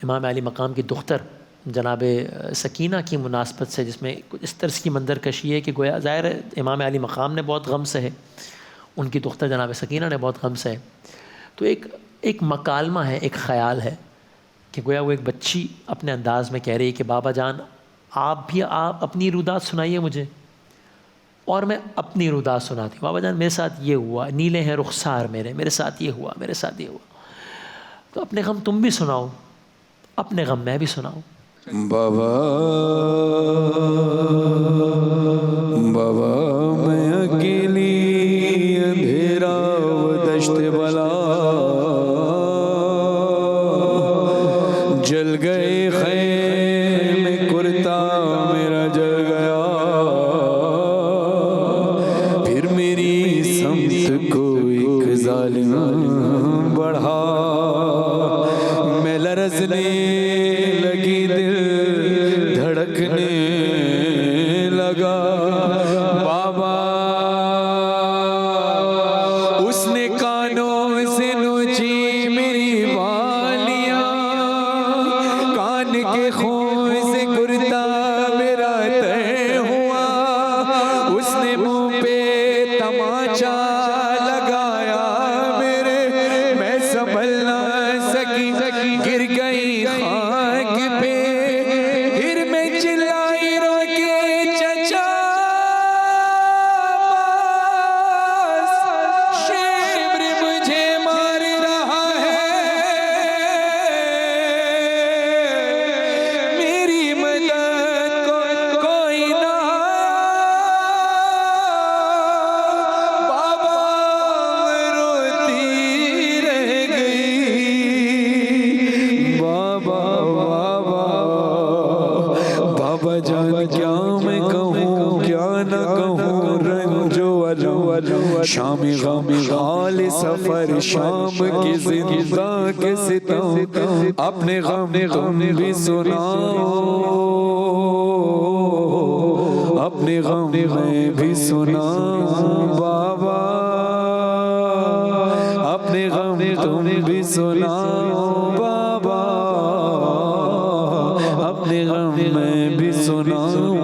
امام علی مقام کی دختر جناب سکینہ کی مناسبت سے، جس میں اس طرز کی منظر کشی ہے کہ گویا ظاہر ہے امام علی مقام نے بہت غم سہے، ان کی دختر جناب سکینہ نے بہت غم سہے، تو ایک مکالمہ ہے، ایک خیال ہے کہ گویا وہ ایک بچی اپنے انداز میں کہہ رہی ہے کہ بابا جان آپ اپنی رودات سنائیے مجھے اور میں اپنی رودات سناتی ہوں۔ بابا جان میرے ساتھ یہ ہوا، نیلے ہیں رخسار میرے ساتھ یہ ہوا، میرے ساتھ یہ ہوا، تو اپنے غم تم بھی سناؤ، اپنے غم میں بھی سناؤں۔ بابا بابا میں اکیلی اندھیرا و دشت بلا، جل گئے خیم کرتا میرا جل گیا، پھر میری سمت کو ایک ظالم بڑھا، میں لرزنے لگی دل دھڑکنے لگا، بابا اس نے کانوں سے نوچی میری بالیاں، کان کے خون سے کرتا میرا طے ہوا، اس نے منہ پہ تماچا لگایا میرے، میں سنبھل نہ سکی گر گئی خاک پہ، پھر میں چلائی رو کے چچا باس، شیبر مجھے مار رہا ہے، میری مدد کو کوئی نہ، بابا روتی رہ گئی، بابا بابا جان کیا میں کہوں کیا نہ کہوں، رنج و الم شام غم حال سفر شام کی زندہ کے ستم، اپنے غم تم بھی سناؤ، اپنے غم میں بھی سناؤ، بابا اپنے غم تم بھی سناؤ، بابا اپنے غم میں بھی سناؤ،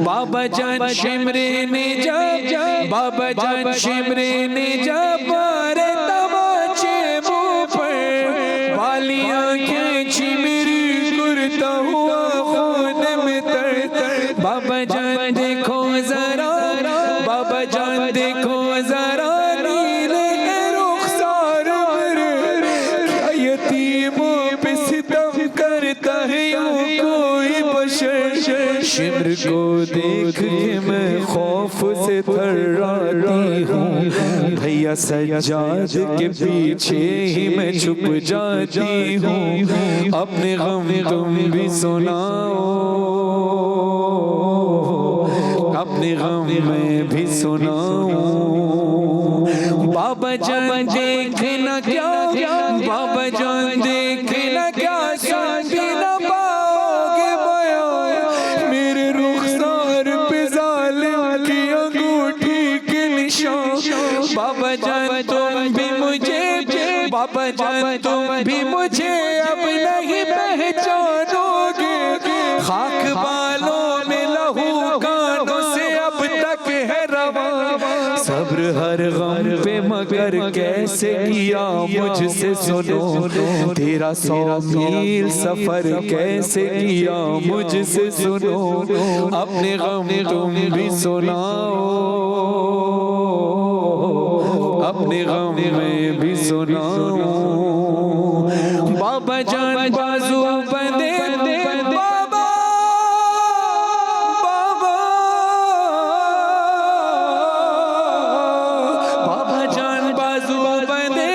بابا جان شمرے نے جب، بابا جان شمرے نے جب مارے تماچے منہ پر، بالیاں کھینچی میری کرتا ہوا خون میں تر، بابا جان دیکھو ذرا، بابا جان دیکھو ذرا نیلے رخسار میرے، کیا یتیموں پہ ستم کرتا ہے یوں کوئی بشر، شمر کو دیکھ کے میں خوف سے تھراتی ہوں، بھیا سجاد کے پیچھے ہی میں چھپ جاتی ہوں، اپنے غم تم بھی سناؤ، اپنے غم میں بھی سناؤ، بابا جان دیکھنا کیا، بابا جان دیکھنا کیا سن بھی نہ پاؤ گے بیان، میرے رخسار پہ ظالم کی انگوٹھی کے نشان، بابا جان تم بھی مجھے، بابا جان تم بھی مجھے اب نہیں پہچانو گے، خاک بالوں میں لہو کانوں سے اب تک ہے رواں، صبر ہر غم پہ مگر کیسے کیا مجھ سے سنو، تیرا 100 میل سفر کیسے کیا مجھ سے سنو، اپنے غم تم بھی سناؤ، اپنے غم میں بھی سناؤ، بابا جان بازو بندے، بابا بابا جان بازو بندے،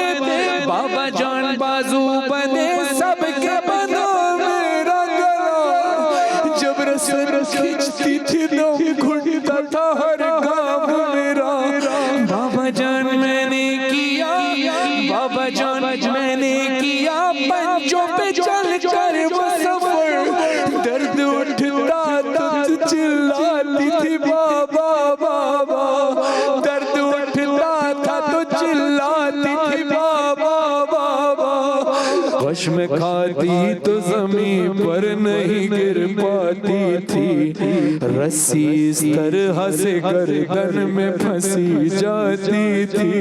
بابا جان بازو بندے، سب کے بندوں میرا گلا، جب رسل کھچتی تھی دم گھٹتا تھا ہر گام میرا، بابا جان میں نے کیا، بابا جان میں نے کیا پنجوں پہ چل کر وہ سفر، درد اٹھتا تو چلاتی تھی بابا بابا، درد اٹھتا تھا تو چلاتی تھی بابا بابا، وش میں کھاتی تو زمین پر نہیں گر پاتی تھی، رسی اس طرح سے گردن میں پھنسی جاتی تھی،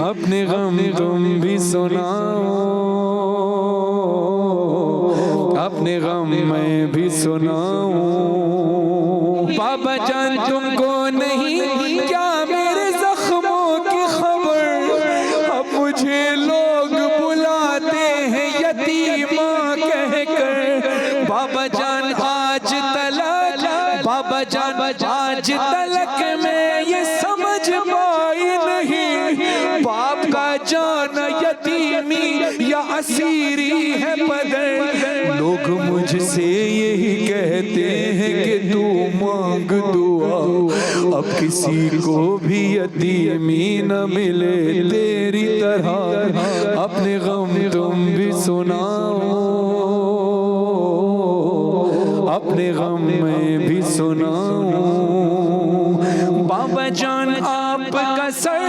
اپنے غم تم بھی سناؤ، اپنے غم میں بھی سناؤں۔ بابا جان تم کو نہیں کیا میرے زخموں کی خبر، اب مجھے لوگ بلاتے ہیں یتیمہ کہہ کر، بابا جان آج تلک، بابا جان آج تلک میں یہ سمجھ پائی نہیں، باپ کا جان یتیمی یا اسیری ہے پدر۔ لوگ مجھ سے یہی کہتے ہیں کہ تو مانگ دعا، اب کسی کو بھی یتیمی نہ ملے تیری طرح، اپنے غم تم بھی سناؤ، اپنے غم میں بھی سناؤ۔ بابا جان آپ کا سر،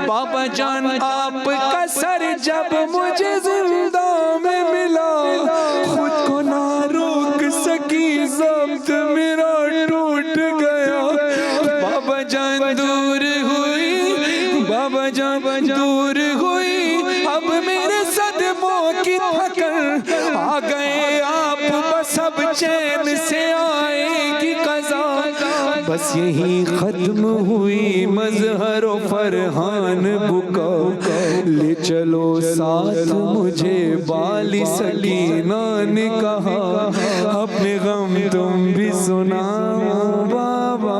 بابا جان آپ کا سر جب مجھے زندہ میں ملا، خود کو نہ روک سکی ضبط میرا ٹوٹ گیا، بابا جان دور ہوئی، بابا جان دور ہوئی، اب میرے صدموں کی تھکن آ گئے آپ، بس اب چین سے آئے گی قضا، بس یہی ختم ہوئی مظہر و فرحان بکا، لے چلو ساتھ مجھے بالی سکینہ نے کہا، اپنے غم تم بھی سناؤ بابا،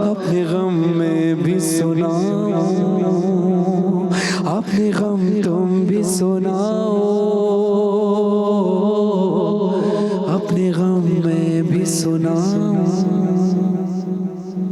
اپنے غم میں بھی سناؤ، اپنے غم تم بھی سناؤ، اپنے غم میں بھی سناؤ۔